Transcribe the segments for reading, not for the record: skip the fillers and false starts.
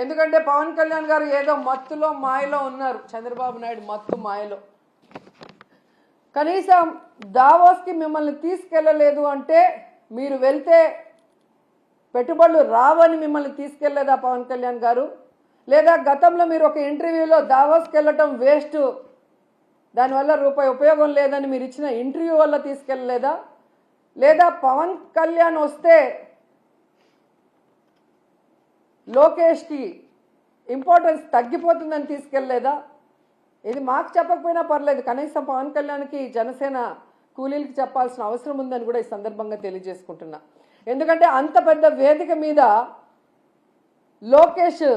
ఎందుకంటే పవన్ కళ్యాణ్ గారు ఏదో మత్తులో మాయలో ఉన్నారు, చంద్రబాబు నాయుడు మత్తు మాయలో. కనీసం దావోస్కి మిమ్మల్ని తీసుకెళ్ళలేదు అంటే మీరు వెళ్తే పెట్టుబడులు రావని మిమ్మల్ని తీసుకెళ్లేదా పవన్ కళ్యాణ్ గారు? లేదా గతంలో మీరు ఒక ఇంటర్వ్యూలో దావోస్కి వెళ్ళటం వేస్ట్, దానివల్ల రూపాయి ఉపయోగం లేదని మీరు ఇచ్చిన ఇంటర్వ్యూ వల్ల తీసుకెళ్ళలేదా? లేదా పవన్ కళ్యాణ్ వస్తే లోకేష్కి ఇంపార్టెన్స్ తగ్గిపోతుందని తీసుకెళ్ళలేదా? ఇది మాకు చెప్పకపోయినా పర్లేదు, కనీసం పవన్ కళ్యాణ్కి జనసేన కూలీలకి చెప్పాల్సిన అవసరం ఉందని కూడా ఈ సందర్భంగా తెలియజేసుకుంటున్నా. ఎందుకంటే అంత పెద్ద వేదిక మీద లోకేష్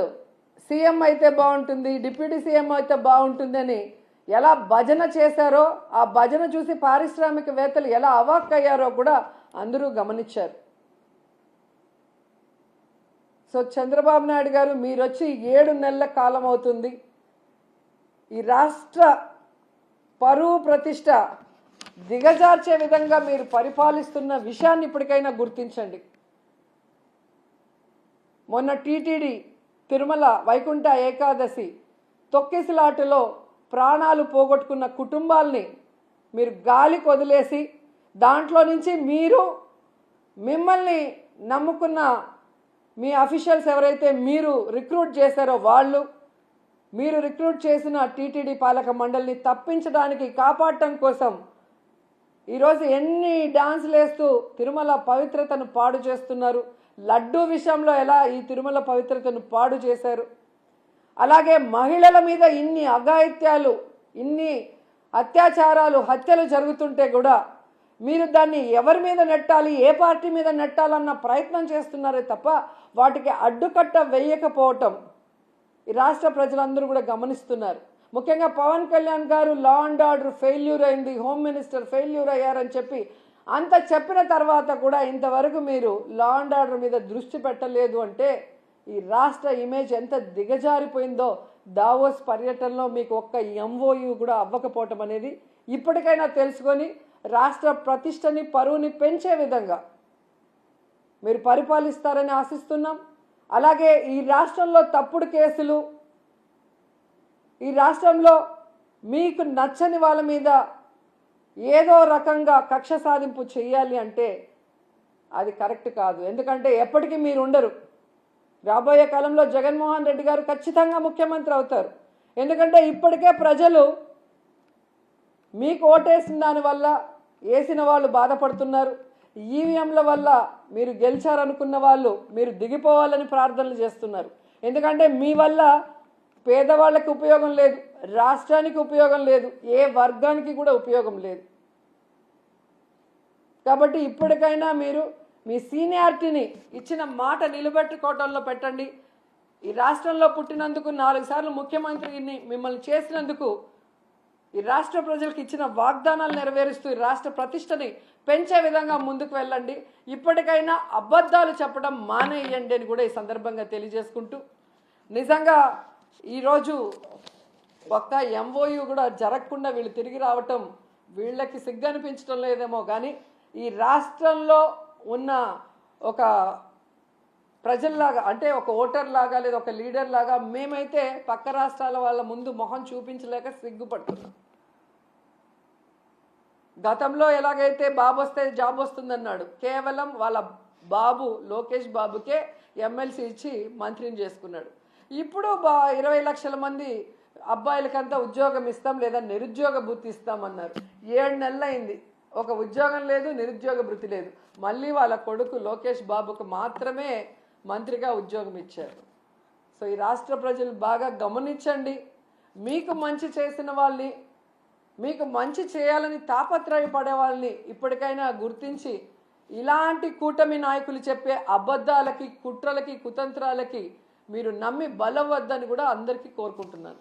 సీఎం అయితే బాగుంటుంది, డిప్యూటీ సీఎం అయితే బాగుంటుంది అని ఎలా భజన చేశారో, ఆ భజన చూసి పారిశ్రామికవేత్తలు ఎలా అవాక్కయ్యారో కూడా అందరూ గమనించారు. సో చంద్రబాబు నాయుడు గారు మీరు వచ్చి 7 నెలల కాలం అవుతుంది. ఈ రాష్ట్ర పరువు ప్రతిష్ట దిగజార్చే విధంగా మీరు పరిపాలిస్తున్న విషయాన్ని ఇప్పటికైనా గుర్తించండి. మొన్న టీటీడీ తిరుమల వైకుంఠ ఏకాదశి తొక్కిసలాటలో ప్రాణాలు పోగొట్టుకున్న కుటుంబాల్ని మీరు గాలికి వదిలేసి దాంట్లో నుంచి మిమ్మల్ని నమ్ముకున్న మీ అఫీషియల్స్ ఎవరైతే మీరు రిక్రూట్ చేశారో మీరు రిక్రూట్ చేసిన టీటీడీ పాలక మండలిని తప్పించడానికి కాపాడటం కోసం ఈరోజు ఎన్ని డాన్సులు వేస్తూ తిరుమల పవిత్రతను పాడు చేస్తున్నారు. లడ్డూ విషయంలో ఎలా ఈ తిరుమల పవిత్రతను పాడు చేశారు, అలాగే మహిళల మీద ఇన్ని అఘాయిత్యాలు, ఇన్ని అత్యాచారాలు, హత్యలు జరుగుతుంటే కూడా మీరు దాన్ని ఎవరి మీద నెట్టాలి, ఏ పార్టీ మీద నెట్టాలన్న ప్రయత్నం చేస్తున్నారే తప్ప వాటికి అడ్డుకట్ట వేయకపోవటం ఈ రాష్ట్ర ప్రజలందరూ కూడా గమనిస్తున్నారు. ముఖ్యంగా పవన్ కళ్యాణ్ గారు లా అండ్ ఆర్డర్ ఫెయిల్యూర్ అయింది, హోమ్ మినిస్టర్ ఫెయిల్యూర్ అయ్యారని చెప్పి అంత చెప్పిన తర్వాత కూడా ఇంతవరకు మీరు లా అండ్ ఆర్డర్ మీద దృష్టి పెట్టలేదు అంటే ఈ రాష్ట్ర ఇమేజ్ ఎంత దిగజారిపోయిందో దావోస్ పర్యటనలో మీకు ఒక్క ఎంఓయూ కూడా అవ్వకపోవటం అనేది ఇప్పటికైనా తెలుసుకొని రాష్ట్ర ప్రతిష్టని పరువుని పెంచే విధంగా మీరు పరిపాలిస్తారని ఆశిస్తున్నాం. అలాగే ఈ రాష్ట్రంలో తప్పుడు కేసులు, ఈ రాష్ట్రంలో మీకు నచ్చని వాళ్ళ మీద ఏదో రకంగా కక్ష సాధింపు చేయాలి అంటే అది కరెక్ట్ కాదు. ఎందుకంటే ఎప్పటికీ మీరు ఉండరు. రాబోయే కాలంలో జగన్మోహన్ రెడ్డి గారు ఖచ్చితంగా ముఖ్యమంత్రి అవుతారు. ఎందుకంటే ఇప్పటికే ప్రజలు మీకు ఓటేసిన దానివల్ల వేసిన వాళ్ళు బాధపడుతున్నారు. ఈవీఎంల వల్ల మీరు గెలిచారనుకున్న వాళ్ళు మీరు దిగిపోవాలని ప్రార్థనలు చేస్తున్నారు. ఎందుకంటే మీ వల్ల పేదవాళ్ళకి ఉపయోగం లేదు, రాష్ట్రానికి ఉపయోగం లేదు, ఏ వర్గానికి కూడా ఉపయోగం లేదు. కాబట్టి ఇప్పటికైనా మీరు మీ సీనియారిటీని ఇచ్చిన మాట నిలబెట్టుకోవడంలో పెట్టండి. ఈ రాష్ట్రంలో పుట్టినందుకు 4 సార్లు ముఖ్యమంత్రిని మిమ్మల్ని చేసినందుకు ఈ రాష్ట్ర ప్రజలకు ఇచ్చిన వాగ్దానాలు నెరవేరుస్తూ ఈ రాష్ట్ర ప్రతిష్టని పెంచే విధంగా ముందుకు వెళ్ళండి. ఇప్పటికైనా అబద్ధాలు చెప్పడం మానేయండి అని కూడా ఈ సందర్భంగా తెలియజేసుకుంటూ, నిజంగా ఈరోజు ఒక్క ఎంఓయూ కూడా జరగకుండా వీళ్ళు తిరిగి రావటం వీళ్ళకి సిగ్గనిపించడం లేదేమో కానీ ఈ రాష్ట్రంలో ఉన్న ఒక ప్రజల్లాగా, అంటే ఒక ఓటర్ లాగా లేదా ఒక లీడర్ లాగా మేమైతే పక్క రాష్ట్రాల వాళ్ళ ముందు మొహం చూపించలేక సిగ్గుపడుతున్నాం. గతంలో ఎలాగైతే బాబు వస్తే జాబ్ వస్తుందన్నాడు, కేవలం వాళ్ళ బాబు లోకేష్ బాబుకే ఎమ్మెల్సీ ఇచ్చి మంత్రిని చేసుకున్నాడు. ఇప్పుడు 20 లక్షల మంది అబ్బాయిలకంతా ఉద్యోగం ఇస్తాం లేదా నిరుద్యోగ భృతి ఇస్తామన్నారు. 7 నెలలు అయింది, ఒక ఉద్యోగం లేదు, నిరుద్యోగ భృతి లేదు. మళ్ళీ వాళ్ళ కొడుకు లోకేష్ బాబుకు మాత్రమే మంత్రిగా ఉద్యోగం ఇచ్చారు. సో ఈ రాష్ట్ర ప్రజలు బాగా గమనించండి. మీకు మంచి చేసిన వాళ్ళని, మీకు మంచి చేయాలని తాపత్రయపడే వాళ్ళని ఇప్పటికైనా గుర్తించి ఇలాంటి కూటమి నాయకులు చెప్పే అబద్ధాలకి, కుట్రలకి, కుతంత్రాలకి మీరు నమ్మి బలవద్దని కూడా అందరికీ కోరుకుంటున్నాను.